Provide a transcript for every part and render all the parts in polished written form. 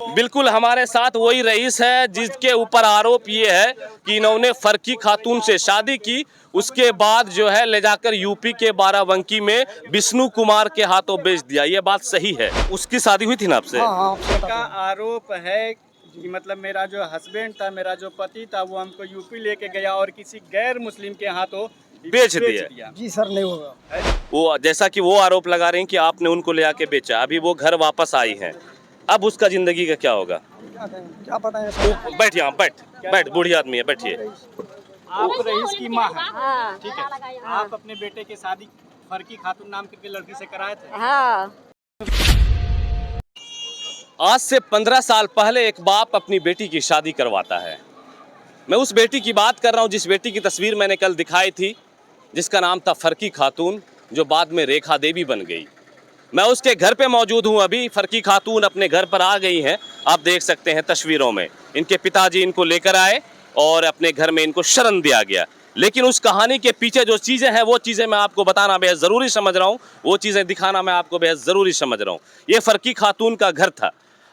बिल्कुल हमारे साथ वही रईस है जिसके ऊपर आरोप ये है कि इन्होंने फर्की खातून से शादी की, उसके बाद जो है ले जाकर यूपी के बाराबंकी में विष्णु कुमार के हाथों बेच दिया। ये बात सही है? उसकी शादी हुई थी ना आपसे? हाँ हाँ आपसे का आरोप है कि मतलब मेरा जो हस्बैंड था, मेरा जो पति था, वो हमको यूपी लेके गया और किसी गैर मुस्लिम के हाथों बेच दिया। जी सर नहीं होगा। वो जैसा कि वो आरोप लगा रहे हैं कि आपने उनको ले आके बेचा, अभी वो घर वापस आई हैं, अब उसका जिंदगी का क्या होगा? क्या कहें, क्या पता है सर। बैठ यहाँ, बैठ, बूढ़ी आदमी है, बैठिए। आप रईस की माँ हैं, हाँ ठीक है? आप अपने बेटे की शादी फर्की खातून नाम के लड़की से कराए थे? हाँ। आज से 15 साल पहले एक बाप अपनी बेटी की शादी करवाता है। मैं उस बेटी की बात कर रहा हूँ जिस बेटी की तस्वीर मैंने कल दिखाई थी, जिसका नाम था फर्की खातून, जो बाद में रेखा देवी बन गई। मैं उसके घर पे मौजूद हूँ अभी। फर्की खातून अपने घर पर आ गई हैं, आप देख सकते हैं तस्वीरों में। इनके पिताजी इनको लेकर आए और अपने घर में इनको शरण दिया गया। लेकिन उस कहानी के पीछे जो चीज़ें हैं वो चीज़ें मैं आपको बताना बेहद ज़रूरी समझ रहा हूँ, वो चीज़ें दिखाना मैं आपको बेहद ज़रूरी समझ रहा हूँ। ये फर्की खातून का घर था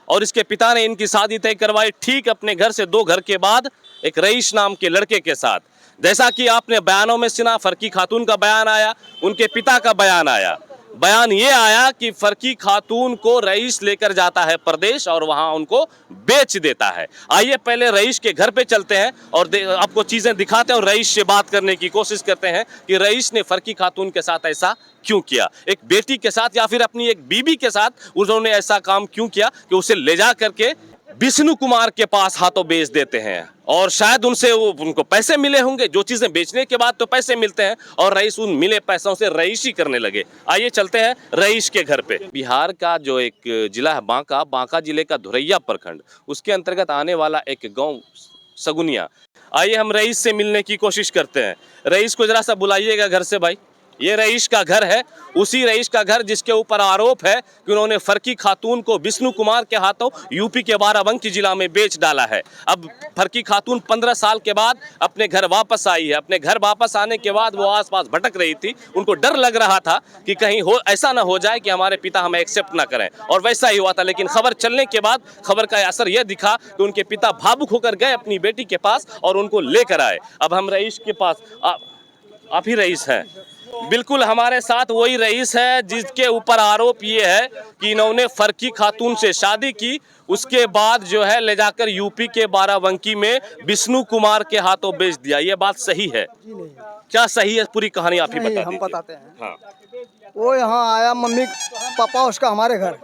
और इसके पिता ने इनकी शादी तय करवाई ठीक अपने घर से 2 घर के बाद एक रईस नाम के लड़के के साथ। जैसा कि आपने बयानों में सुना, फर्की खातून का बयान आया, उनके पिता का बयान आया। बयान ये आया कि फर्की खातून को रईस लेकर जाता है प्रदेश और वहां उनको बेच देता है। आइए पहले रईस के घर पे चलते हैं और आपको चीजें दिखाते हैं और रईस से बात करने की कोशिश करते हैं कि रईस ने फर्की खातून के साथ ऐसा क्यों किया, एक बेटी के साथ या फिर अपनी एक बीबी के साथ उन्होंने ऐसा काम क्यों किया कि उसे ले जा करके विष्णु कुमार के पास हाथों बेच देते हैं। और शायद उनसे उनको पैसे मिले होंगे, जो चीजें बेचने के बाद तो पैसे मिलते हैं, और रईस उन मिले पैसों से रईसी करने लगे। आइए चलते हैं रईस के घर पे। बिहार का जो एक जिला है बांका जिले का धुरैया प्रखंड, उसके अंतर्गत आने वाला एक गांव सगुनिया। आइए हम रईस से मिलने की कोशिश करते हैं। रईस को जरा सा बुलाइएगा घर से। भाई ये रईस का घर है, उसी रईस का घर जिसके ऊपर आरोप है कि उन्होंने फर्की खातून को विष्णु कुमार के हाथों यूपी के बाराबंकी जिला में बेच डाला है। अब फर्की खातून 15 साल के बाद अपने घर वापस आई है। अपने घर वापस आने के बाद वो आसपास भटक रही थी, उनको डर लग रहा था कि कहीं हो ऐसा ना हो जाए कि हमारे पिता हमें एक्सेप्ट ना करें, और वैसा ही हुआ था। लेकिन खबर चलने के बाद खबर का असर यह दिखा कि उनके पिता भावुक होकर गए अपनी बेटी के पास और उनको लेकर आए। अब हम रईस के पास आप ही रईस हैं? बिल्कुल हमारे साथ वही रईस है जिसके ऊपर आरोप ये है कि इन्होंने फर्की खातून से शादी की, उसके बाद जो है ले जाकर यूपी के बाराबंकी में विष्णु कुमार के हाथों बेच दिया। ये बात सही है? जी नहीं क्या सही है, पूरी कहानी आप ही नहीं, बता हम दीजिए। बताते हैं। हाँ। वो यहाँ आया, मम्मी पापा उसका हमारे घर।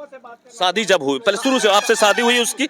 शादी जब हुई, पहले शुरू से आपसे शादी हुई उसकी?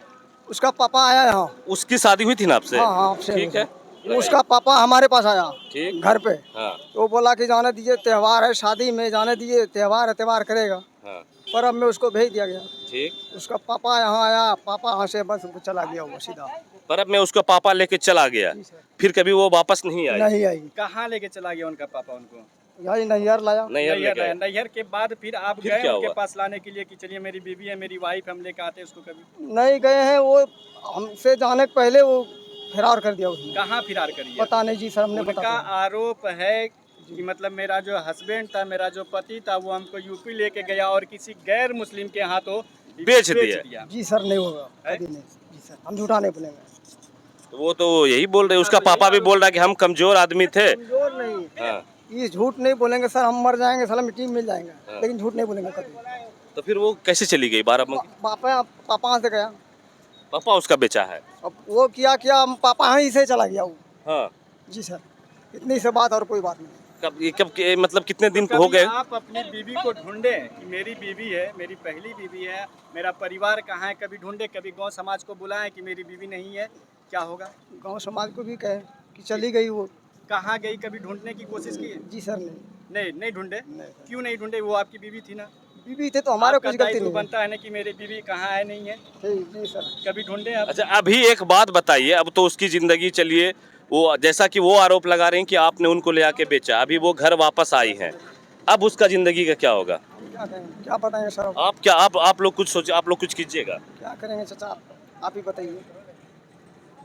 उसका पापा आया यहाँ। उसकी शादी हुई थी ना आपसे? हाँ हाँ आपसे। ठीक है। उसका पापा हमारे पास आया ठीक। घर पे। हाँ तो बोला कि जाने दीजिए, त्यौहार है, शादी में जाने दीजिए, त्यौहार है, त्यौहार करेगा। हाँ पर अब में उसको भेज दिया गया। ठीक। उसका पापा यहाँ आया, पापा यहाँ से बस चला गया वो सीधा। पर अब मैं उसका पापा लेके चला गया, फिर कभी वो वापस नहीं आया? नहीं आई। कहाँ लेके चला गया उनका पापा उनको? यही नैहर लाया। नैहर लेके आया। नैहर के बाद फिर आप फिर गए क्या उनके हुआ? पास लाने के लिए कि चलिए मेरी बीवी है, मेरी वाइफ, हम लेके आते हैं उसको? कभी नहीं गए हैं, वो हमसे जाने के पहले वो फरार कर दिया उसने। कहाँ फिरार करिए? पता नहीं जी सर, हमने उनका पता आरोप है कि मतलब मेरा जो हस्बैंड था, मेरा जो पति था, वो हमको यूपी लेके गया और किसी गैर मुस्लिम के हाथों बेच दिया। जी सर नहीं होगा, कभी नहीं जी सर, हम झूठा नहीं बोलेंगे। तो वो तो यही बोल रहे, उसका पापा भी बोल रहा है कि हम कमजोर आदमी थे। कमजोर नहीं, हाँ। ये झूठ नहीं बोलेंगे सर, हम मर जाएंगे साला, मिट्टी में मिल जाएंगे, लेकिन झूठ नहीं बोलेंगे कभी। तो फिर वो कैसे चली गई बाराबंकी? पापा पापा से गया, पापा उसका बेचा है? अब वो किया पापा यहीं से चला गया वो। हाँ। जी सर, इतनी से बात और कोई बात नहीं। कब मतलब कितने दिन हो गए? आप अपनी बीवी को ढूंढे कि मेरी बीवी है, मेरी पहली बीवी है, मेरा परिवार कहाँ है, कभी ढूंढे, कभी गांव समाज को बुलाएं कि मेरी बीवी नहीं है, क्या होगा? गांव समाज को भी कहे कि चली गई वो। कहाँ गई, कभी ढूंढने की कोशिश की है? जी सर नहीं। नहीं ढूंढे? नहीं। क्यों नहीं ढूंढे? वो आपकी बीवी थी ना? बीवी थे तो हमारे आपका कुछ गलती दायित्व नहीं बनता है ना कि मेरी बीवी कहाँ है, नहीं है। जी सर। कभी ढूंढे आप? अच्छा अभी एक बात बताइए, अब तो उसकी जिंदगी चलिए, वो जैसा कि वो आरोप लगा रहे हैं कि आपने उनको ले आके बेचा, अभी वो घर वापस आई हैं, अब उसका जिंदगी का क्या होगा? क्या कहें, क्या बताएंगे सर। आप लोग कुछ सोचिए, आप लोग कुछ कीजिएगा। क्या करेंगे चाचा, आप ही बताइए।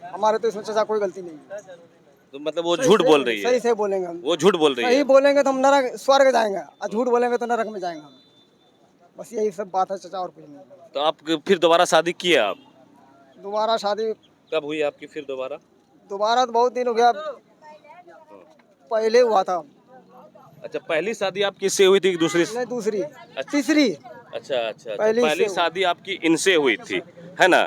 हमारे तो इसमें चाचा कोई गलती नहीं है। तो मतलब वो झूठ बोल रही है? सही से बोलेंगे हम। वो झूठ बोल रही सही है? बोलेंगे तो हम नरक स्वर्ग जाएंगे, और झूठ बोलेंगे तो नरक में जाएंगे हम। बस यही सब बात है चाचा, और कुछ नहीं। तो आप फिर दोबारा शादी किए आप? दोबारा शादी कब हुई आपकी फिर दोबारा? दोबारा तो बहुत दिन हो गया, पहले हुआ था। अच्छा, पहली शादी आप किससे हुई थी कि दूसरी? नहीं, दूसरी तीसरी। अच्छा अच्छा, तो पहली पहली से शादी आपकी इनसे हुई थी, है ना?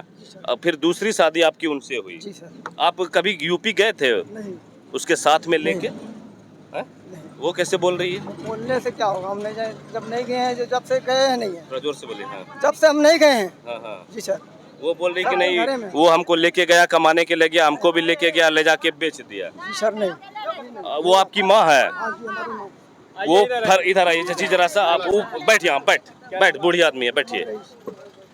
और फिर दूसरी शादी आपकी उनसे हुई। जी सर। आप कभी यूपी गए थे नहीं उसके साथ में लेके? हैं? नहीं, वो कैसे बोल रही है? बोलने से क्या होगा, हम नहीं जाए, जब नहीं गए हैं, जब से गए हैं नहीं है, थोड़ा जोर से बोले। हाँ जब से हम नहीं गए हैं। हाँ हाँ। जी सर। वो बोल रही कि घरे नहीं, में। वो हमको लेके गया, कमाने के ले गया, हमको भी लेके गया, ले जाके बेच दिया। जी सर नहीं। वो आपकी माँ है? हाँ जी, हमारी माँ। वो फिर इधर आइए चाची जरा सा, आप वो बैठ यहाँ, बैठ, बूढ़ी आदमी है, बैठिए।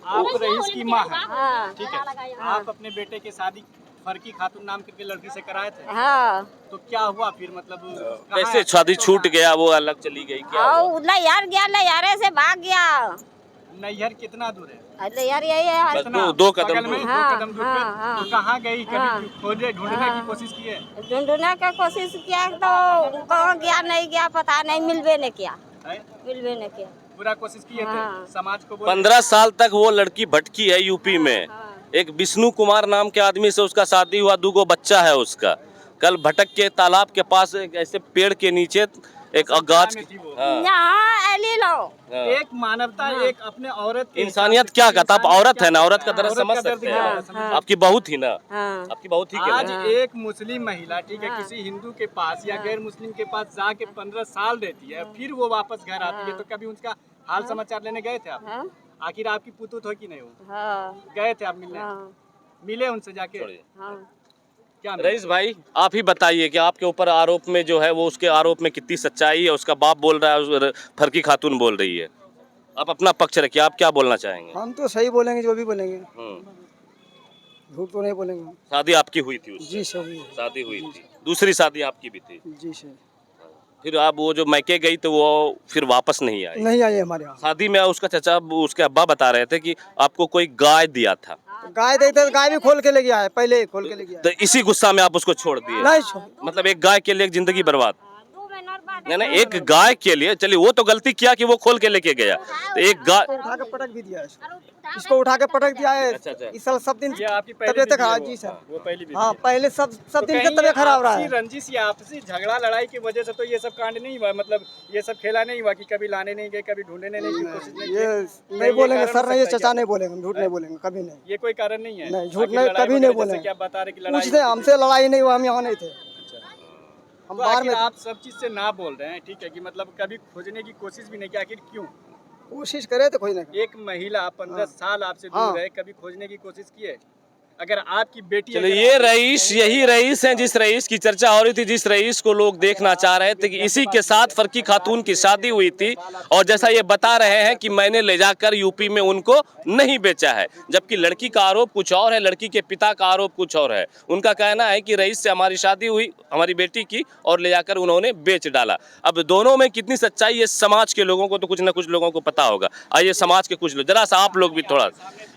आप रईस की माँ हैं, हाँ ठीक है? आप अपने बेटे की शादी फरकी खातून नाम की लड़की से कराए थे, हाँ तो क्या हुआ फिर, मतलब कहाँ कैसे है? शादी छूट गया, वो अलग चली गई, क्या हुआ? और लैयार गया, लैयारे से भाग गया। नैहर कितना दूर है? लैयार यही है। बस दो कदम बगल में, दूर। दो हाँ, कदम दूर हाँ, पे। हाँ। तो कहाँ गई, कभी हाँ। खोजने ढूंढने हाँ। की कोशिश की है? ढूंढने की कोशिश किया तो कहाँ गया, नहीं गया, पता नहीं, मिलवे नहीं किया, है? मिलवे नहीं किया। पूरा कोशिश किए हाँ। थे, समाज को बोले? 15 साल तक वो लड़की भटकी है यूपी में। हाँ। एक विष्णु कुमार नाम के आदमी से उसका शादी हुआ, 2 बच्चा है उसका। कल भटक के तालाब के पास एक ऐसे पेड़ के नीचे एक गाछ में थी वो। हाँ, यहाँ एली लो। हाँ। एक मानवता, एक अपने औरत के इंसानियत हिसाब क्या से- कहता, आप इंसानियत औरत है ना, क्या औरत का कहता है? दर्द औरत समझ का दर्द सकते क्या हैं। है, समझ- आपकी बहू थी ना, हाँ आपकी बहू थी क्या? आज एक मुस्लिम महिला, ठीक है, हाँ। किसी हिंदू के पास या गैर मुस्लिम के पास जाके 15 साल रहती है, फिर वो वापस घर आती है, तो कभी उसका हाल समाचार लेने गए थे आप? हाँ आखिर आपकी पुतूत हो कि नहीं हो? हाँ गए थे आप मिलने? हाँ मिले उनसे जाके? छोड़िए। हाँ। क्या मिला? रईस भाई, आप ही बताइए कि आपके ऊपर आरोप में जो है वो, उसके आरोप में कितनी सच्चाई है? उसका बाप बोल रहा है, फरकी खातून बोल रही है। आप अपना पक्ष रखिए, आप क्या बोलना चाहेंगे? हम तो सही बोलेंगे, जो भी बोलेंगे, हम्म। झूठ तो नहीं बोलेंगे। शादी आपकी हुई थी उससे? जी सही है। शादी हुई थी, दूसरी शादी आपकी भी थी। जी सही। फिर आप वो जो मैके गई तो वो फिर वापस नहीं आई? नहीं आई हमारे यहाँ। शादी में उसका चचा, उसके अब्बा बता रहे थे कि आपको कोई गाय दिया था, गाय देखते तो गाय भी खोल के ले गया है, पहले ही खोल के ले गया तो इसी गुस्सा में आप उसको छोड़ दिए? नहीं छोड़। मतलब एक गाय के लिए एक जिंदगी बर्बाद? 2 महीना बाद नहीं नहीं, एक गाय के लिए, चलिए वो तो गलती किया कि वो खोल के लेके गया, तो एक गाय। उठा के पटक भी दिया है इसको उठा के पटक दिया है। अच्छा, अच्छा। इस साल सब दिन ये आपकी पहली तबीयत बीवी है खराब। वो? जी सर। वो पहली बीवी हाँ, है। पहले सब तो दिन कहीं की तबीयत खराब रहा आपसी है। रंजिश या आपसी झगड़ा लड़ाई की वजह से तो ये सब कांड नहीं हुआ, मतलब ये सब खेला नहीं हुआ कि कभी लाने नहीं गए, कभी ढूंढने नहीं की कोशिश नहीं ये की? नहीं बोलेंगे कारण सर, हो नहीं, ये सकता है चचा क्या? नहीं बोलेंगे, हम झूठ नहीं बोलेंगे, कभी नहीं। ये कोई कारण नहीं है? नहीं, झूठ आखिर नहीं, लड़ाई कभी नहीं वगैरह जैसे बोलेंगे। क्या बता रहे कि लड़ाई कुछ नहीं, होती थी? हमसे लड़ाई नहीं हुआ, हम यहाँ नहीं थे, हम तो बाहर आखिर में थे। आप सब चीज से ना बोल रहे हैं, ठीक है, कि मतलब कभी खोजने की कोशिश भी नहीं की, आखिर क्यों? कोशिश करे तो कोई नहीं। एक महिला 15 साल आपसे हाँ। दूर है, कभी खोजने की कोशिश की है? अगर आपकी बेटी, चलो, अगर ये आप- रईस, यही रईस हैं जिस रईस की चर्चा हो रही थी, जिस रईस को लोग देखना चाह रहे थे कि इसी के साथ फरकी खातून की शादी हुई थी, और जैसा ये बता रहे हैं कि मैंने ले जाकर यूपी में उनको नहीं बेचा है, जबकि लड़की का आरोप कुछ और है, लड़की के पिता का आरोप कुछ और है। उनका कहना है कि रईस से हमारी शादी हुई, हमारी बेटी की, और ले जाकर उन्होंने बेच डाला। अब दोनों में कितनी सच्चाई है, समाज के लोगों को तो कुछ ना कुछ लोगों को पता होगा। आइए समाज के कुछ लोग, जरा सा आप लोग भी थोड़ा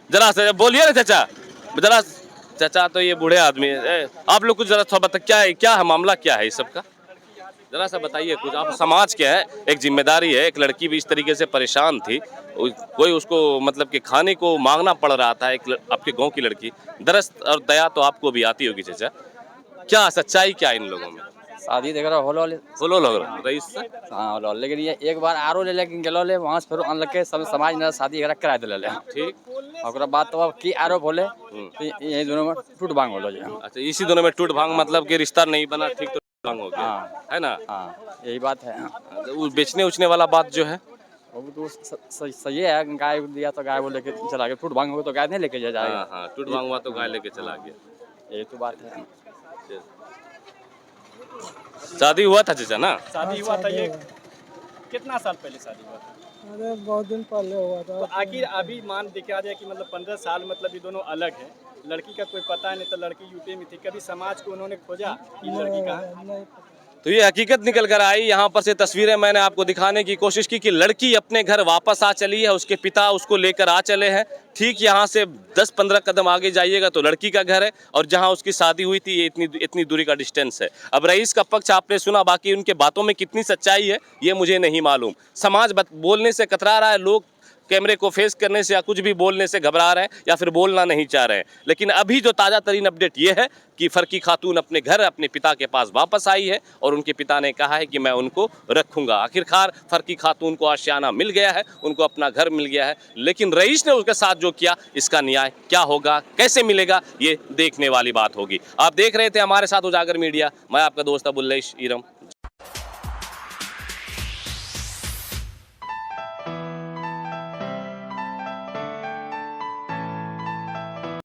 जरा सा बोलिए ना चाचा, जरा। चाचा तो ये बूढ़े आदमी है, आप लोग कुछ जरा थोड़ा बता, क्या है मामला, क्या है इस सब का, जरा सा बताइए कुछ। आप समाज के हैं, एक जिम्मेदारी है, एक लड़की भी इस तरीके से परेशान थी, कोई उसको मतलब कि खाने को मांगना पड़ रहा था, एक आपके गांव की लड़की। दरस और दया तो आपको भी आती होगी चाचा, क्या सच्चाई क्या इन लोगों में? शादी देख रहा होलो ले। बोलो लोग रईस से। हाँ होलो, लेकिन ये एक बार आरो ले लेकिन गेलो ले वहाँ से फिर अनलग के सब समाज ने शादी वगैरह करा दिले ले। ठीक। ओकरा बाद तो अब की आरोप होले, तो ये दोनों में टूट भांग होलो जे। अच्छा, इसी दोनों में टूट भांग, मतलब कि रिश्ता नहीं बना ठीक तो टूट भांग हो गया, हाँ। है ना? हाँ यही बात है। वो बेचने उचने वाला बात जो है, वो तो सही है, गाय दिया तो गाय वो लेके चला गया, टूट भांग हो तो गाय नहीं लेके हाँ जाएगा। हाँ, टूट भांग हुआ तो गाय लेके चला गया। यही तो बात है। शादी हुआ था चाचा ना? शादी हुआ था, ये कितना साल पहले शादी हुआ था? अरे बहुत दिन पहले हुआ तो आखिर अभी मान देखा जाए कि मतलब 15 साल, मतलब ये दोनों अलग हैं, लड़की का कोई पता नहीं, तो लड़की यूपी में थी, कभी समाज को उन्होंने खोजा कि लड़की कहाँ है? तो ये हकीकत निकल कर आई। यहाँ पर से तस्वीरें मैंने आपको दिखाने की कोशिश की कि लड़की अपने घर वापस आ चली है, उसके पिता उसको लेकर आ चले हैं। ठीक यहाँ से 10-15 कदम आगे जाइएगा तो लड़की का घर है, और जहाँ उसकी शादी हुई थी ये इतनी दूरी का डिस्टेंस है। अब रईस का पक्ष आपने सुना, बाकी उनके बातों में कितनी सच्चाई है ये मुझे नहीं मालूम। समाज बोलने से कतरा रहा है, लोग कैमरे को फेस करने से या कुछ भी बोलने से घबरा रहे हैं या फिर बोलना नहीं चाह रहे हैं। लेकिन अभी जो ताज़ा तरीन अपडेट ये है कि फर्की खातून अपने घर अपने पिता के पास वापस आई है और उनके पिता ने कहा है कि मैं उनको रखूंगा। आखिरकार फर्की खातून को आशियाना मिल गया है, उनको अपना घर मिल गया है, लेकिन रईस ने उसके साथ जो किया इसका न्याय क्या होगा, कैसे मिलेगा, ये देखने वाली बात होगी। आप देख रहे थे हमारे साथ उजागर मीडिया, मैं आपका दोस्त अबुल्लेश ईरम।